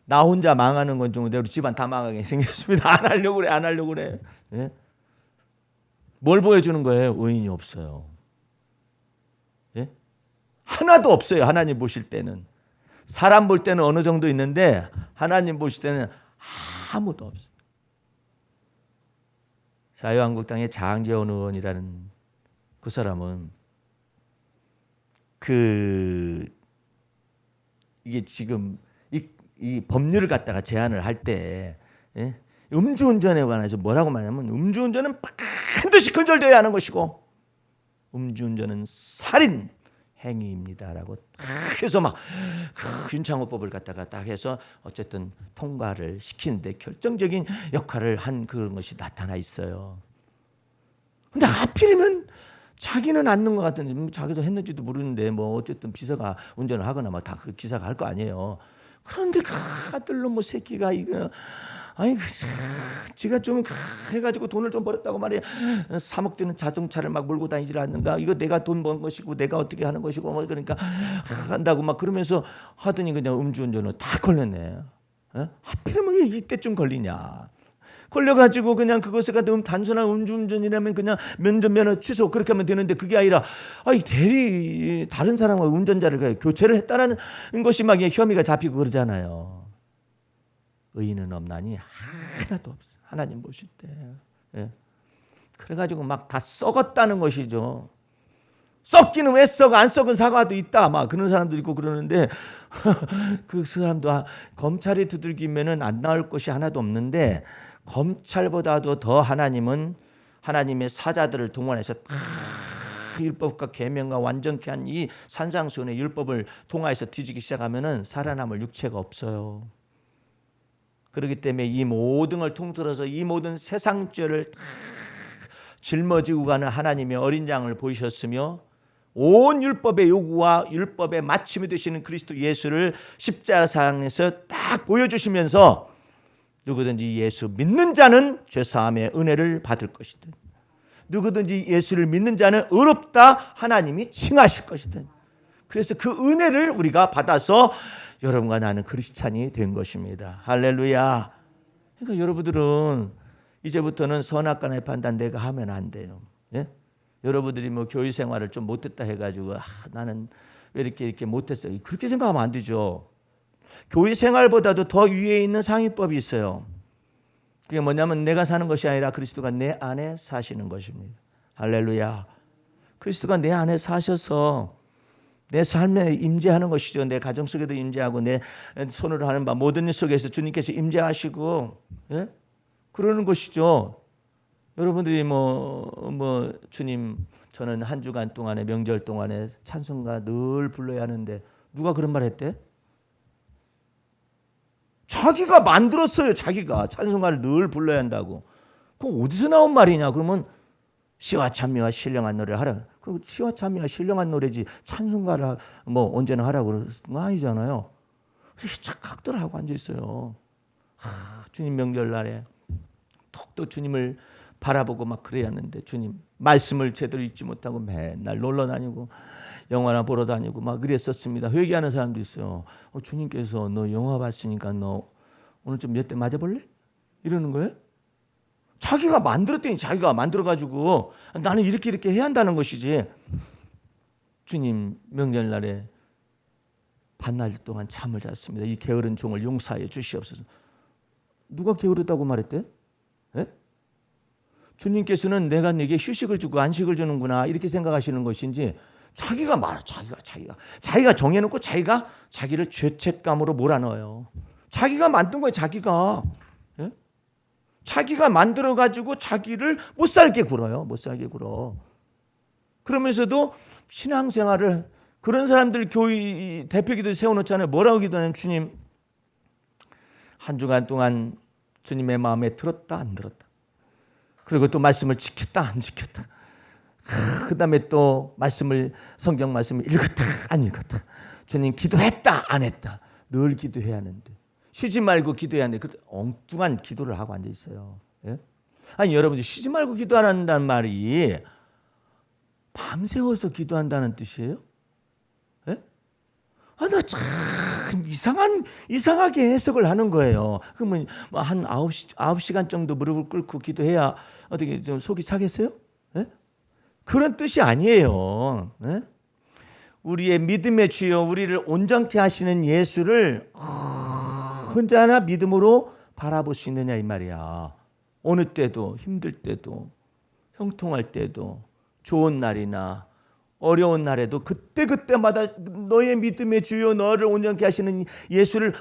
나 혼자 망하는 건 좀 우리 집안 다 망하게 생겼습니다. 안 하려고 그래. 안 하려고 그래. 예? 뭘 보여주는 거예요? 의인이 없어요. 예? 하나도 없어요. 하나님 보실 때는. 사람 볼 때는 어느 정도 있는데 하나님 보실 때는 아무도 없어요. 자유한국당의 장제원 의원이라는 그 사람은 이게 지금 이 법률을 갖다가 제안을 할 때 음주운전에 관해서 뭐라고 말하냐면 음주운전은 반드시 근절되어야 하는 것이고 음주운전은 살인 행위입니다라고 딱 해서 막 윤창호법을 갖다가 딱 해서 어쨌든 통과를 시키는데 결정적인 역할을 한 그런 것이 나타나 있어요. 근데 하필이면 자기는 않는 것 같은데 자기도 했는지도 모르는데 어쨌든 비서가 운전을 하거나 다 그 기사가 할 거 아니에요. 그런데 아들로 새끼가 이거 지가 좀 해가지고 돈을 좀 벌었다고 말이야. 3억 되는 자동차를 막 몰고 다니질 않는가? 이거 내가 돈 번 것이고 내가 어떻게 하는 것이고 그러니까 한다고 막 그러면서 하더니 그냥 음주운전을 다 걸렸네. 하필이면 왜 이때쯤 걸리냐? 걸려가지고 그냥 그것을 너무 단순한 음주운전이라면 그냥 면허 취소 그렇게 하면 되는데 그게 아니라 다른 사람과 운전자를 교체를 했다라는 것이 막 혐의가 잡히고 그러잖아요. 의인은 없나니 하나도 없어. 하나님 보실 때. 예. 그래가지고 막 다 썩었다는 것이죠. 썩기는 왜 썩어? 안 썩은 사과도 있다. 막 그런 사람도 있고 그러는데 그 사람도 검찰이 두들기면은 안 나올 것이 하나도 없는데 검찰보다도 더 하나님은 하나님의 사자들을 동원해서 율법과 계명과 완전케 한 이 산상수훈의 율법을 통하여서 뒤지기 시작하면은 살아남을 육체가 없어요. 그렇기 때문에 이 모든 걸 통틀어서 이 모든 세상 죄를 다 짊어지고 가는 하나님의 어린 양을 보이셨으며 온 율법의 요구와 율법의 마침이 되시는 그리스도 예수를 십자가상에서 딱 보여주시면서 누구든지 예수 믿는 자는 죄사함의 은혜를 받을 것이다. 누구든지 예수를 믿는 자는 의롭다 하나님이 칭하실 것이다. 그래서 그 은혜를 우리가 받아서 여러분과 나는 크리스찬이 된 것입니다. 할렐루야. 그러니까 여러분들은 이제부터는 선악간의 판단 내가 하면 안 돼요. 예? 여러분들이 뭐 교회 생활을 좀 못했다 해가지고 나는 왜 이렇게 못했어요. 그렇게 생각하면 안 되죠. 교회 생활보다도 더 위에 있는 상위법이 있어요. 그게 뭐냐면 내가 사는 것이 아니라 그리스도가 내 안에 사시는 것입니다. 할렐루야. 그리스도가 내 안에 사셔서 내 삶에 임재하는 것이죠. 내 가정 속에도 임재하고 내 손으로 하는 바 모든 일 속에서 주님께서 임재하시고 예? 그러는 것이죠. 여러분들이 주님 저는 한 주간 동안에 명절 동안에 찬송가 늘 불러야 하는데 누가 그런 말 했대? 자기가 만들었어요. 자기가 찬송가를 늘 불러야 한다고. 그럼 어디서 나온 말이냐? 그러면 시와 찬미와 신령한 노래를 하라. 그 시와 찬미와 신령한 노래지 찬송가를 언제나 하라고 그러는 거 아니잖아요. 그래서 착각들 하고 앉아 있어요. 주님 명절날에 톡도 주님을 바라보고 막 그래야 하는데 주님 말씀을 제대로 읽지 못하고 맨날 놀러 다니고 영화나 보러 다니고 막 그랬었습니다. 회개하는 사람도 있어요. 주님께서 너 영화 봤으니까 너 오늘 좀 몇 대 맞아볼래? 이러는 거예요. 자기가 만들었더니 자기가 만들어가지고 나는 이렇게 해야 한다는 것이지. 주님 명절날에 반나절 동안 잠을 잤습니다. 이 게으른 종을 용서하여 주시옵소서. 누가 게으르다고 말했대? 예? 주님께서는 내가 네게 휴식을 주고 안식을 주는구나 이렇게 생각하시는 것인지 자기가 말아 자기가 정해놓고 자기를 죄책감으로 몰아넣어요. 자기가 만든 거예요. 자기가 예? 자기가 만들어 가지고 자기를 못 살게 굴어요. 못 살게 굴어. 그러면서도 신앙생활을 그런 사람들 교회 대표기도 세워놓잖아요. 뭐라고 기도하냐면 주님 한 주간 동안 주님의 마음에 들었다 안 들었다. 그리고 또 말씀을 지켰다 안 지켰다. 그 다음에 또 성경 말씀을 읽었다 안 읽었다. 주님 기도했다 안 했다. 늘 기도해야 하는데 쉬지 말고 기도해야 하는데 그 엉뚱한 기도를 하고 앉아 있어요. 예? 아니 여러분들 쉬지 말고 기도 안 한다는 말이 밤새워서 기도한다는 뜻이에요? 예? 나 참 이상하게 해석을 하는 거예요. 그러면 한 9시간 정도 무릎을 꿇고 기도해야 어떻게 좀 속이 차겠어요? 예? 그런 뜻이 아니에요. 예? 우리의 믿음의 주여 우리를 온전케 하시는 예수를 혼자나 믿음으로 바라볼 수 있느냐 이 말이야. 어느 때도 힘들 때도 형통할 때도 좋은 날이나 어려운 날에도 그때마다 너의 믿음의 주여 너를 온전케 하시는 예수를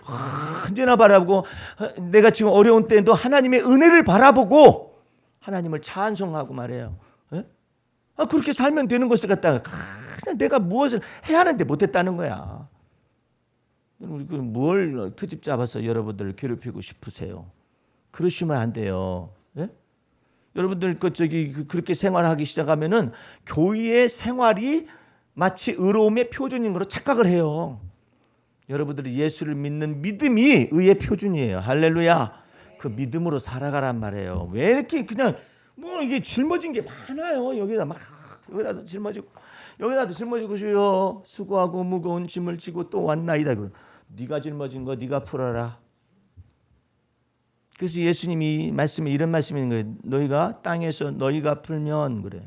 언제나 바라보고 내가 지금 어려운 때에도 하나님의 은혜를 바라보고 하나님을 찬송하고 말해요. 예? 그렇게 살면 되는 것을 갖다가 그냥 내가 무엇을 해야 하는데 못했다는 거야. 뭘 트집 잡아서 여러분들을 괴롭히고 싶으세요? 그러시면 안 돼요. 예? 여러분들 그렇게 생활하기 시작하면은 교회의 생활이 마치 의로움의 표준인 것으로 착각을 해요. 여러분들이 예수를 믿는 믿음이 의의 표준이에요. 할렐루야. 그 믿음으로 살아가란 말이에요. 왜 이렇게 그냥 이게 짊어진 게 많아요. 여기다도 짊어지고 주여 수고하고 무거운 짐을 지고 또 왔나이다. 네가 짊어진 거 네가 풀어라. 그래서 예수님이 말씀에 이런 말씀이 있는 거예요. 너희가 땅에서 너희가 풀면 그래요.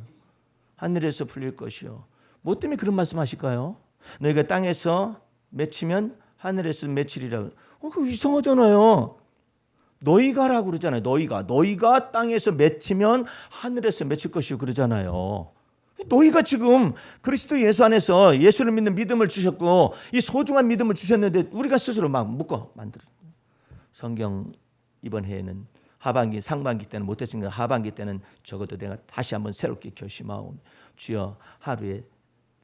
하늘에서 풀릴 것이요. 뭐 때문에 그런 말씀하실까요? 너희가 땅에서 맺히면 하늘에서 맺히리라. 그거 이상하잖아요. 너희가라고 그러잖아요. 너희가 땅에서 맺히면 하늘에서 맺힐 것이요 그러잖아요. 너희가 지금 그리스도 예수 안에서 예수를 믿는 믿음을 주셨고 이 소중한 믿음을 주셨는데 우리가 스스로 막 묶어 만들었어요. 성경 이번 해에는 하반기 상반기 때는 못했으니까 하반기 때는 적어도 내가 다시 한번 새롭게 결심하오. 주여 하루에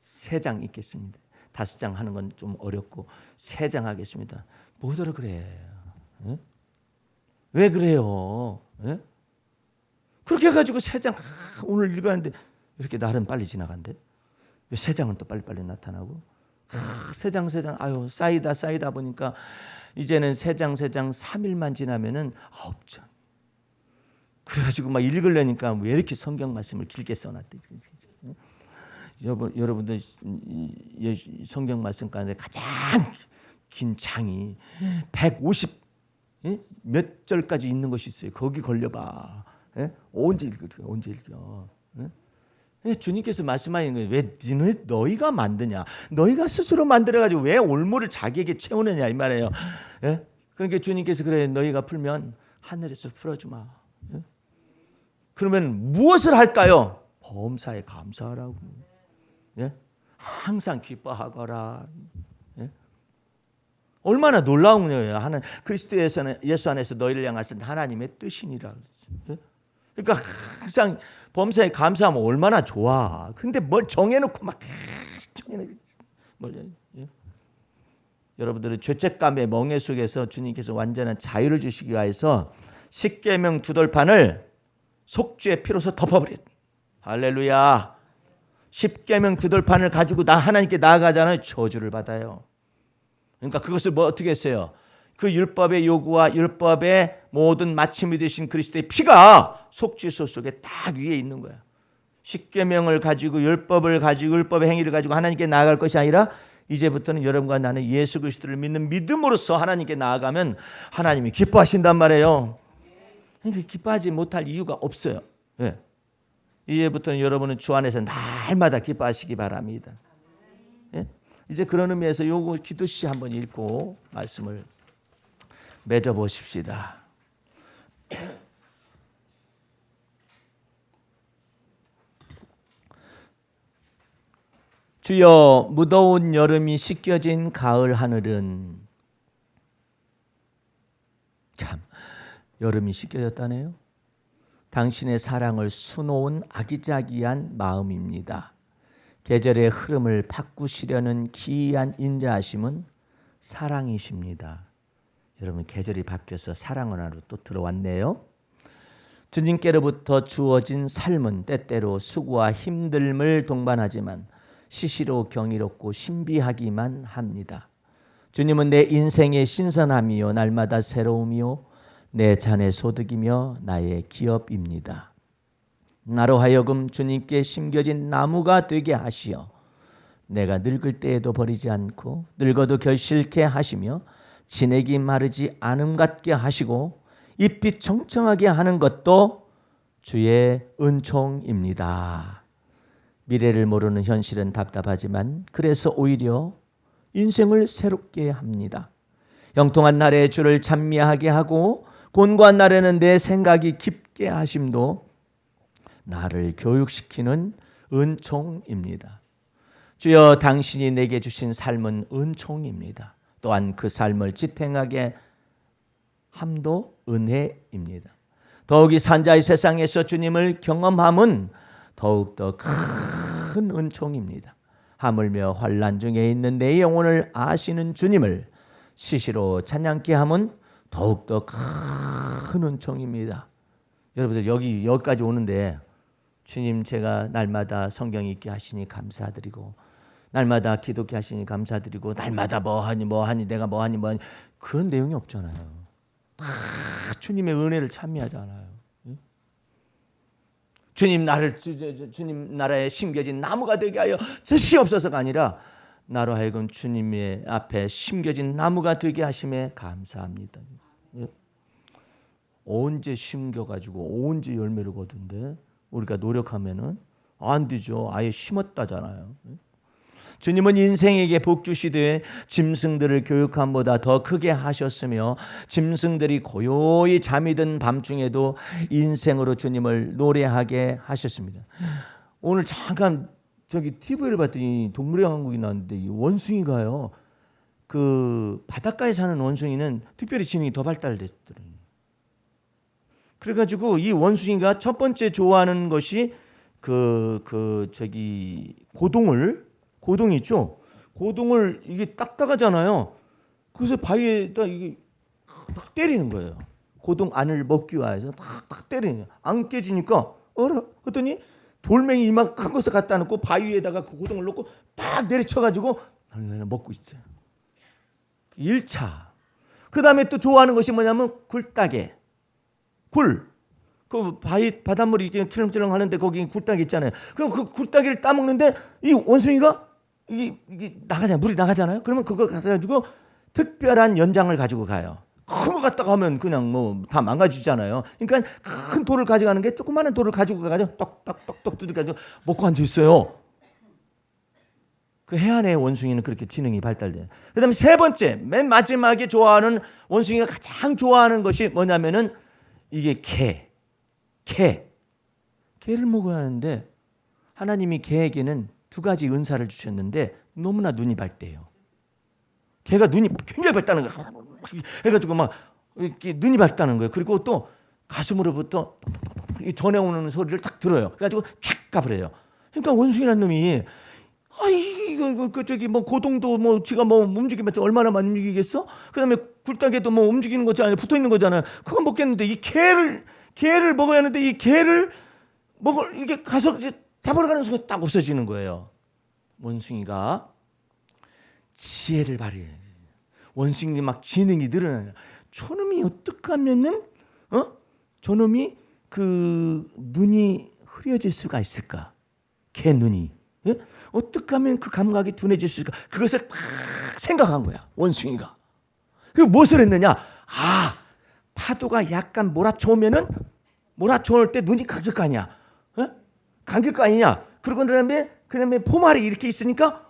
3장 읽겠습니다. 5장 하는 건 좀 어렵고 3장 하겠습니다. 뭐더러 그래? 응? 왜 그래요? 응? 그렇게 해가지고 3장 오늘 읽었는데 이렇게 날은 빨리 지나간대. 왜 3장은 또 빨리빨리 나타나고 3장 아유 쌓이다 보니까 이제는 3장 3일만 지나면은 9장. 그래가지고 막 읽으려니까 왜 이렇게 성경 말씀을 길게 써놨대. 여러분들 성경 말씀 가운데 가장 긴 장이 150 몇 절까지 있는 것이 있어요. 거기 걸려봐. 언제 읽어? 주님께서 말씀하시는 거예요. 왜 너희가 만드냐? 너희가 스스로 만들어가지고 왜 올무를 자기에게 채우느냐 이 말이에요. 그러니까 주님께서 그래 너희가 풀면 하늘에서 풀어주마. 그러면 무엇을 할까요? 범사에 감사하라고. 항상 기뻐하거라. 얼마나 놀라운 거예요. 하나님 그리스도 예수 안에서 너희를 향하신 하나님의 뜻이니라. 그러니까 항상 범사에 감사하면 얼마나 좋아. 근데 뭘 정해놓고 막 여러분들은 죄책감의 멍에 속에서 주님께서 완전한 자유를 주시기 위해서 십계명 두돌판을 속죄의 피로서 덮어버렸. 할렐루야. 십계명 두돌판을 가지고 나 하나님께 나아가잖아요. 저주를 받아요. 그러니까 그것을 뭐 어떻게 했어요? 그 율법의 요구와 율법의 모든 마침이 되신 그리스도의 피가 속죄소 속에 딱 위에 있는 거야. 십계명을 가지고 율법을 가지고 율법의 행위를 가지고 하나님께 나아갈 것이 아니라 이제부터는 여러분과 나는 예수 그리스도를 믿는 믿음으로써 하나님께 나아가면 하나님이 기뻐하신단 말이에요. 그러니까 기뻐하지 못할 이유가 없어요. 이제부터는 여러분은 주 안에서 날마다 기뻐하시기 바랍니다. 이제 그런 의미에서 요거 기도시 한번 읽고 말씀을 맺어 보십시다. 주여 무더운 여름이 씻겨진 가을 하늘은 참 여름이 씻겨졌다네요. 당신의 사랑을 수놓은 아기자기한 마음입니다. 계절의 흐름을 바꾸시려는 기이한 인자하심은 사랑이십니다. 여러분 계절이 바뀌어서 사랑을 하러 또 들어왔네요. 주님께로부터 주어진 삶은 때때로 수고와 힘듦을 동반하지만 시시로 경이롭고 신비하기만 합니다. 주님은 내 인생의 신선함이요 날마다 새로움이요 내 잔의 소득이며 나의 기업입니다. 나로 하여금 주님께 심겨진 나무가 되게 하시어 내가 늙을 때에도 버리지 않고 늙어도 결실케 하시며 진액이 마르지 않음 같게 하시고 잎이 청청하게 하는 것도 주의 은총입니다. 미래를 모르는 현실은 답답하지만 그래서 오히려 인생을 새롭게 합니다. 형통한 날에 주를 찬미하게 하고 곤고한 날에는 내 생각이 깊게 하심도 나를 교육시키는 은총입니다. 주여 당신이 내게 주신 삶은 은총입니다. 또한 그 삶을 지탱하게 함도 은혜입니다. 더욱이 산자의 세상에서 주님을 경험함은 더욱더 큰 은총입니다. 하물며 환난 중에 있는 내 영혼을 아시는 주님을 시시로 찬양케 함은 더욱더 큰 은총입니다. 여러분들 여기까지 오는데 주님 제가 날마다 성경 읽게 하시니 감사드리고 날마다 기도케 하시니 감사드리고 날마다 뭐하니 내가 뭐하니 그런 내용이 없잖아요. 다 주님의 은혜를 찬미하잖아요. 주님 나라에 심겨진 나무가 되게 하여 주시옵소서가 아니라 나로 하여금 주님의 앞에 심겨진 나무가 되게 하심에 감사합니다. 언제 심겨가지고 언제 열매를 거둔데 우리가 노력하면은 안 되죠. 아예 심었다잖아요. 주님은 인생에게 복 주시되 짐승들을 교육함보다 더 크게 하셨으며 짐승들이 고요히 잠이 든 밤중에도 인생으로 주님을 노래하게 하셨습니다. 오늘 잠깐 저기 TV를 봤더니 동물의 왕국이 나왔는데 이 원숭이가요. 그 바닷가에 사는 원숭이는 특별히 지능이 더 발달됐더래요. 그래가지고 이 원숭이가 첫 번째 좋아하는 것이 저기 고동 있죠. 고동을 이게 딱딱하잖아요. 그래서 바위에다 이게 딱 때리는 거예요. 고동 안을 먹기 위해서 탁탁 때리는 거예요. 안 깨지니까 그랬더니 돌멩이 이만한 것을 갖다 놓고 바위에다가 그 고동을 놓고 딱 내리쳐가지고 먹고 있어요. 1차. 그 다음에 또 좋아하는 것이 뭐냐면 굴따개. 그 바닷물이 이렇게 출렁출렁 하는데 거기 굴따개 있잖아요. 그럼 그 굴따개를 따먹는데 이 원숭이가 이게 물이 나가잖아요. 그러면 그걸 가져가지고 특별한 연장을 가지고 가요. 큰 거 갖다가 하면 그냥 뭐 다 망가지잖아요. 그러니까 큰 돌을 가져가는 게 조그마한 돌을 가지고 가죠. 떡떡떡떡 뜯어가지고 먹고 앉아 있어요. 그 해안의 원숭이는 그렇게 지능이 발달돼요. 그다음에 세 번째, 맨 마지막에 좋아하는 원숭이가 가장 좋아하는 것이 뭐냐면은 이게 개를 먹어야 하는데 하나님이 개에게는 두 가지 은사를 주셨는데 너무나 눈이 밝대요. 개가 눈이 굉장히 밝다는 거예요. 해가지고 막 이렇게 눈이 밝다는 거예요. 그리고 또 가슴으로부터 전해오는 소리를 딱 들어요. 그래가지고 촥 가버려요. 그러니까 원숭이라는 놈이 저기 뭐 고동도 뭐 지가 뭐 움직이면 얼마나 많이 움직이겠어? 그다음에 굴따개도 뭐 움직이는 거지 아니라 붙어 있는 거잖아요. 그거 먹겠는데 이 개를 먹어야 하는데 이 개를 이게 가서 잡으러 가는 순간 딱 없어지는 거예요. 원숭이가 지혜를 발휘해. 원숭이 막 지능이 늘어나요. 저놈이 어떻게 하면은 저놈이 그 눈이 흐려질 수가 있을까? 개 눈이 어떻게 하면 그 감각이 둔해질 수 있을까? 그것을 딱 생각한 거야. 원숭이가. 그리고 무엇을 했느냐? 파도가 약간 몰아쳐오면은 몰아쳐올 때 눈이 감길 거 아니야. 감길 거 아니냐? 그러고 그다음에 포말이 이렇게 있으니까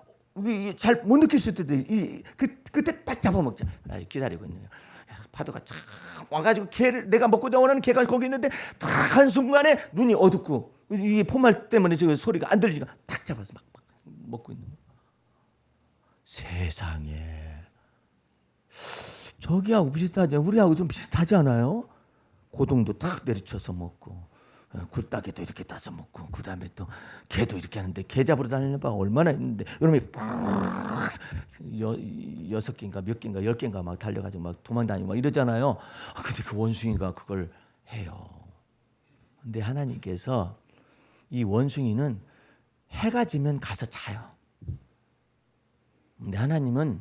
잘 못 느낄 수도 있대. 그때 딱 잡아먹자. 기다리고 있네요. 파도가 쫙 와가지고 개를 내가 먹고자 원하는 개가 거기 있는데 딱 한 순간에 눈이 어둡고 이 포말 때문에 저 소리가 안 들리니까 탁 잡아서 막 먹고 있는 거예요. 세상에 저기하고 비슷하지? 우리하고 좀 비슷하지 않아요? 고동도 탁 내리쳐서 먹고 굴따개도 이렇게 따서 먹고 그다음에 또 개도 이렇게 하는데 개 잡으러 다니는 바가 얼마나 있는데 여러분이 6개인가 몇 개인가 10개인가 막 달려가지고 막 도망다니고 막 이러잖아요. 근데 그 원숭이가 그걸 해요. 근데 하나님께서 이 원숭이는 해가 지면 가서 자요. 근데 하나님은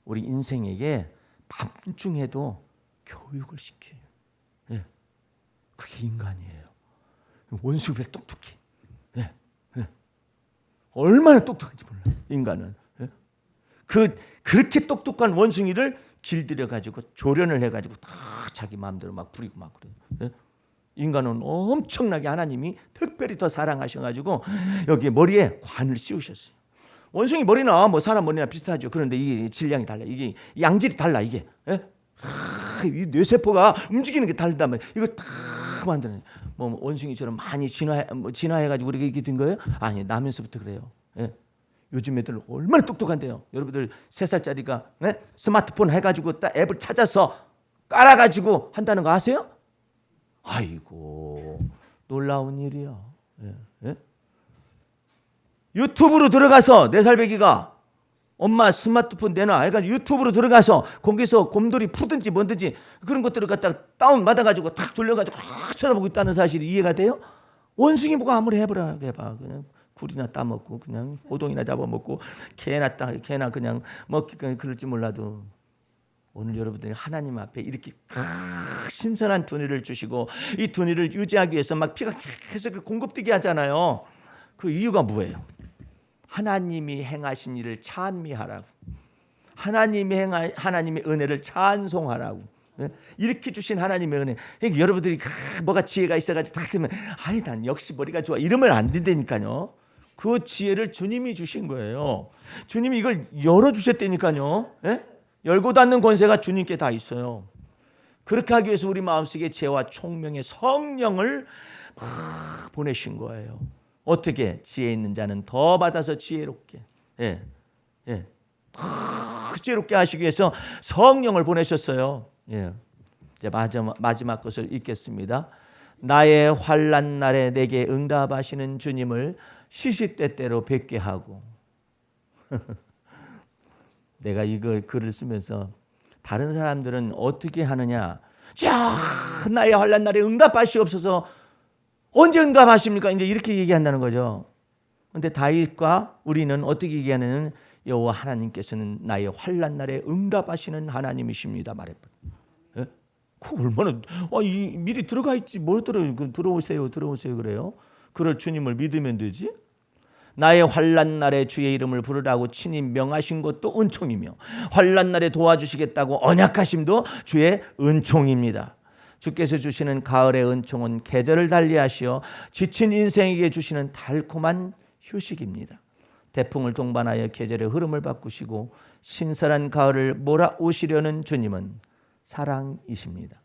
우리 인생에게 밤중에도 교육을 시켜요. 그게 인간이에요. 원숭이보다 똑똑해. 얼마나 똑똑한지 몰라요. 인간은. 그렇게 똑똑한 원숭이를 길들여 가지고 조련을 해 가지고 다 자기 마음대로 막 부리고 막 그래요. 인간은 엄청나게 하나님이 특별히 더 사랑하셔 가지고 여기 머리에 관을 씌우셨어요. 원숭이 머리나 뭐 사람 머리나 비슷하죠. 그런데 이게 질량이 달라. 이게 양질이 달라 이게. 이 뇌세포가 움직이는 게 다르다면 이걸 다 만드는 뭐 원숭이처럼 많이 진화해가지고 우리가 이렇게 된 거예요? 아니 나면서부터 그래요. 요즘 애들 얼마나 똑똑한데요. 여러분들 3살짜리가 스마트폰 해가지고 딱 앱을 찾아서 깔아가지고 한다는 거 아세요? 아이고 놀라운 일이야. 유튜브로 들어가서 4살배기가 엄마 스마트폰 내놔 해가지고 유튜브로 들어가서 거기서 곰돌이 푸든지 뭔든지 그런 것들을 갖다가 다운 받아가지고 탁 돌려가지고 쳐다보고 있다는 사실이 이해가 돼요? 원숭이 뭐가 아무리 해봐 그냥 굴이나 따먹고 그냥 호동이나 잡아먹고 개나 그냥 먹기 그럴지 몰라도 오늘 여러분들이 하나님 앞에 이렇게 신선한 두뇌를 주시고 이 두뇌를 유지하기 위해서 막 피가 계속 공급되게 하잖아요. 그 이유가 뭐예요? 하나님이 행하신 일을 찬미하라고. 하나님의 은혜를 찬송하라고. 예? 이렇게 주신 하나님의 은혜. 그러니까 여러분들이 뭐가 지혜가 있어가지고 다 되면 아이 난 역시 머리가 좋아 이러면 안 된다니까요. 그 지혜를 주님이 주신 거예요. 주님이 이걸 열어주셨다니까요. 예? 열고 닫는 권세가 주님께 다 있어요. 그렇게 하기 위해서 우리 마음속에 지혜와 총명의 성령을 보내신 거예요. 어떻게? 지혜 있는 자는 더 받아서 지혜롭게, 예, 예, 더 지혜롭게 하시기 위해서 성령을 보내셨어요. 예. 이제 마지막 것을 읽겠습니다. 나의 환난 날에 내게 응답하시는 주님을 시시때때로 뵙게 하고. 내가 이걸 글을 쓰면서 다른 사람들은 어떻게 하느냐? 자, 나의 환난 날에 응답하시옵소서. 언제 응답하십니까? 이제 이렇게 얘기한다는 거죠. 그런데 다윗과 우리는 어떻게 얘기하냐면 여호와 하나님께서는 나의 환난 날에 응답하시는 하나님이십니다. 말했거든요. 예? 그 얼마나 미리 들어가 있지 뭘 들어오세요 그래요. 그럴 주님을 믿으면 되지. 나의 환난 날에 주의 이름을 부르라고 친히 명하신 것도 은총이며 환난 날에 도와주시겠다고 언약하심도 주의 은총입니다. 주께서 주시는 가을의 은총은 계절을 달리하시어 지친 인생에게 주시는 달콤한 휴식입니다. 태풍을 동반하여 계절의 흐름을 바꾸시고 신선한 가을을 몰아오시려는 주님은 사랑이십니다.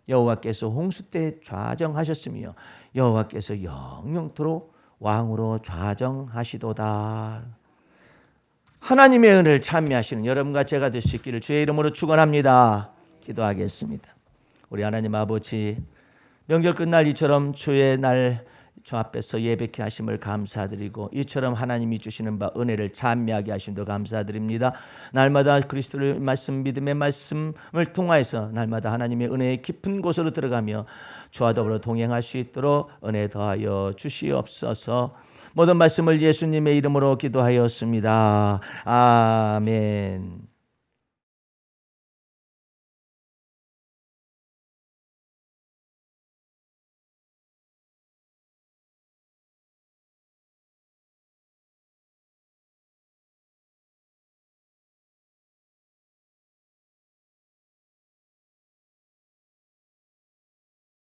여호와께서 홍수 때 좌정하셨으며 여호와께서 영영토록 왕으로 좌정하시도다. 하나님의 은혜를 찬미하시는 여러분과 제가 될 수 있기를 주의 이름으로 축원합니다. 기도하겠습니다. 우리 하나님 아버지, 명절 끝날 이처럼 주의 날 저 앞에서 예배케 하심을 감사드리고 이처럼 하나님이 주시는 바 은혜를 찬미하게 하심도 감사드립니다. 날마다 그리스도의 말씀, 믿음의 말씀을 통하여서 날마다 하나님의 은혜의 깊은 곳으로 들어가며 주와 더불어 동행할 수 있도록 은혜 더하여 주시옵소서. 모든 말씀을 예수님의 이름으로 기도하였습니다. 아멘.